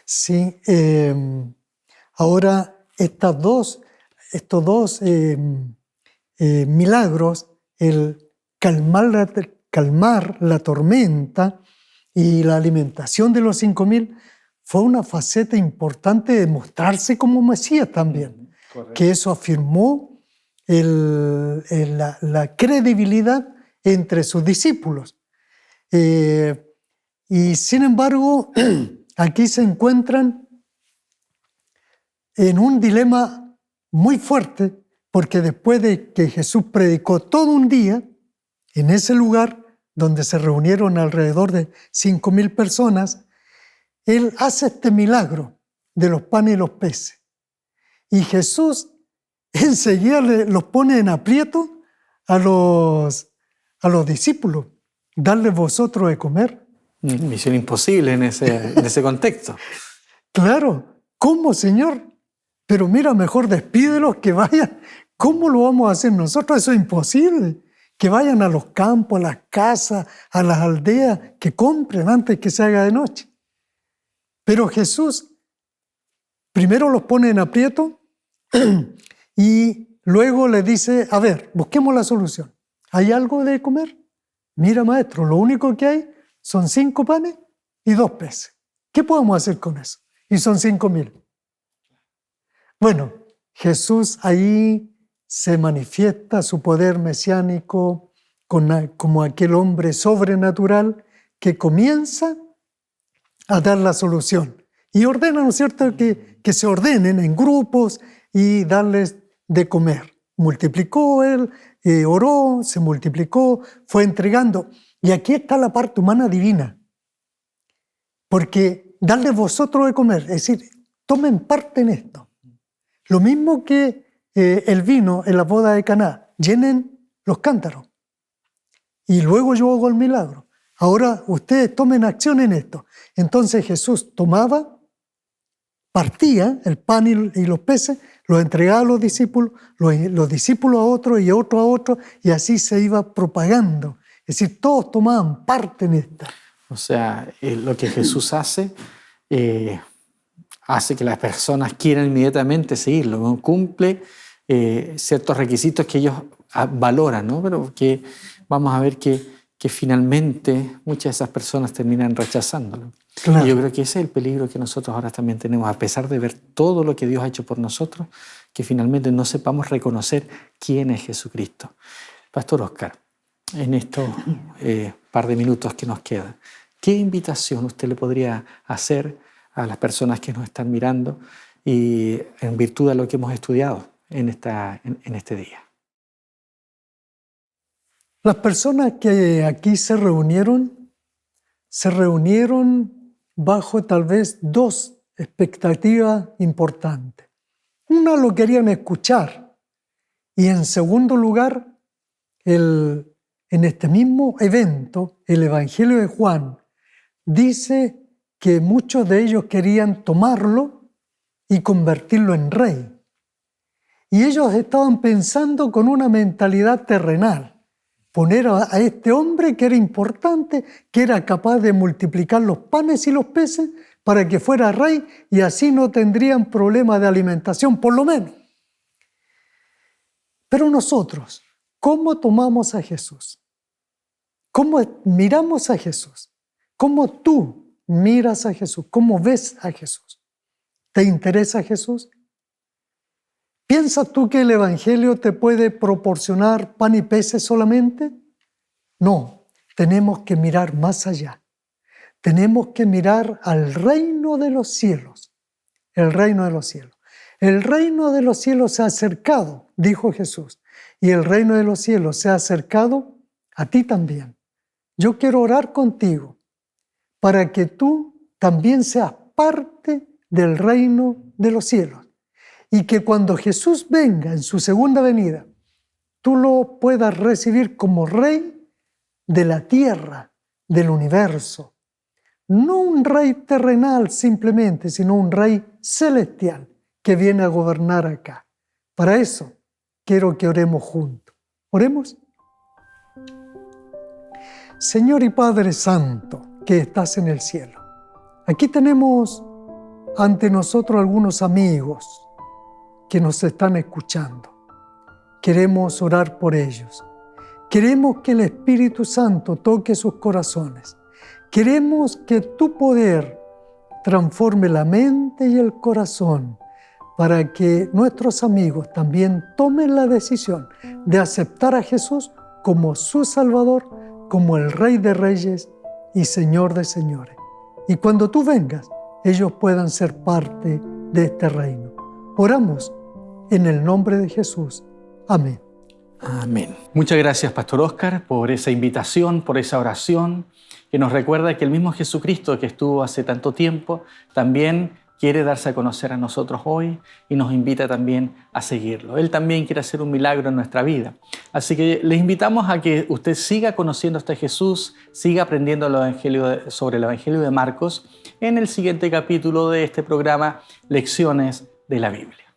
Sí, ahora estos dos milagros, el calmar la tormenta y la alimentación de los 5.000, fue una faceta importante de mostrarse como Mesías también. Correcto. Que eso afirmó la credibilidad entre sus discípulos. Y sin embargo, aquí se encuentran en un dilema muy fuerte, porque después de que Jesús predicó todo un día en ese lugar donde se reunieron alrededor de 5.000 personas, Él hace este milagro de los panes y los peces. Y Jesús enseguida los pone en aprieto a los discípulos. Darles vosotros de comer. Misión imposible en ese contexto. Claro. ¿Cómo, Señor? Pero mira, mejor despídelos, que vayan. ¿Cómo lo vamos a hacer nosotros? Eso es imposible. Que vayan a los campos, a las casas, a las aldeas, que compren antes que se haga de noche. Pero Jesús primero los pone en aprieto y luego les dice, a ver, busquemos la solución. ¿Hay algo de comer? Mira, maestro, lo único que hay son 5 panes y 2 peces. ¿Qué podemos hacer con eso? Y son 5.000. Bueno, Jesús ahí se manifiesta su poder mesiánico como aquel hombre sobrenatural que comienza a dar la solución. Y ordena, ¿no es cierto?, que se ordenen en grupos y darles de comer. Multiplicó él oró, se multiplicó, fue entregando. Y aquí está la parte humana divina. Porque darle vosotros de comer, es decir, tomen parte en esto. Lo mismo que el vino en la boda de Caná, llenen los cántaros. Y luego yo hago el milagro. Ahora ustedes tomen acción en esto. Entonces Jesús tomaba, partía el pan y los peces, los entregaba a los discípulos a otros y otro a otro, y así se iba propagando. Es decir, todos tomaban parte en esta. O sea, lo que Jesús hace que las personas quieran inmediatamente seguirlo, ¿no? Cumple ciertos requisitos que ellos valoran, ¿no? Pero que vamos a ver que finalmente muchas de esas personas terminan rechazándolo. Claro. Y yo creo que ese es el peligro que nosotros ahora también tenemos, a pesar de ver todo lo que Dios ha hecho por nosotros, que finalmente no sepamos reconocer quién es Jesucristo. Pastor Óscar, en estos par de minutos que nos quedan, ¿qué invitación usted le podría hacer a las personas que nos están mirando y en virtud de lo que hemos estudiado en este día? Las personas que aquí se reunieron bajo tal vez dos expectativas importantes. Una, lo querían escuchar, y en segundo lugar, en este mismo evento, el Evangelio de Juan dice que muchos de ellos querían tomarlo y convertirlo en rey. Y ellos estaban pensando con una mentalidad terrenal. Poner a este hombre que era importante, que era capaz de multiplicar los panes y los peces para que fuera rey, y así no tendrían problema de alimentación, por lo menos. Pero nosotros, ¿cómo tomamos a Jesús? ¿Cómo miramos a Jesús? ¿Cómo tú miras a Jesús? ¿Cómo ves a Jesús? ¿Te interesa Jesús? ¿Piensas tú que el Evangelio te puede proporcionar pan y peces solamente? No, tenemos que mirar más allá. Tenemos que mirar al reino de los cielos. El reino de los cielos. El reino de los cielos se ha acercado, dijo Jesús, y el reino de los cielos se ha acercado a ti también. Yo quiero orar contigo para que tú también seas parte del reino de los cielos. Y que cuando Jesús venga en su segunda venida, tú lo puedas recibir como rey de la tierra, del universo. No un rey terrenal simplemente, sino un rey celestial que viene a gobernar acá. Para eso quiero que oremos juntos. ¿Oremos? Señor y Padre Santo, que estás en el cielo, aquí tenemos ante nosotros algunos amigos que nos están escuchando. Queremos orar por ellos. Queremos que el Espíritu Santo toque sus corazones. Queremos que tu poder transforme la mente y el corazón para que nuestros amigos también tomen la decisión de aceptar a Jesús como su Salvador, como el Rey de Reyes y Señor de Señores. Y cuando tú vengas, ellos puedan ser parte de este reino. Oramos en el nombre de Jesús. Amén. Amén. Muchas gracias, Pastor Óscar, por esa invitación, por esa oración, que nos recuerda que el mismo Jesucristo que estuvo hace tanto tiempo también quiere darse a conocer a nosotros hoy y nos invita también a seguirlo. Él también quiere hacer un milagro en nuestra vida. Así que les invitamos a que usted siga conociendo a este Jesús, siga aprendiendo sobre el Evangelio de Marcos en el siguiente capítulo de este programa, Lecciones de la Biblia.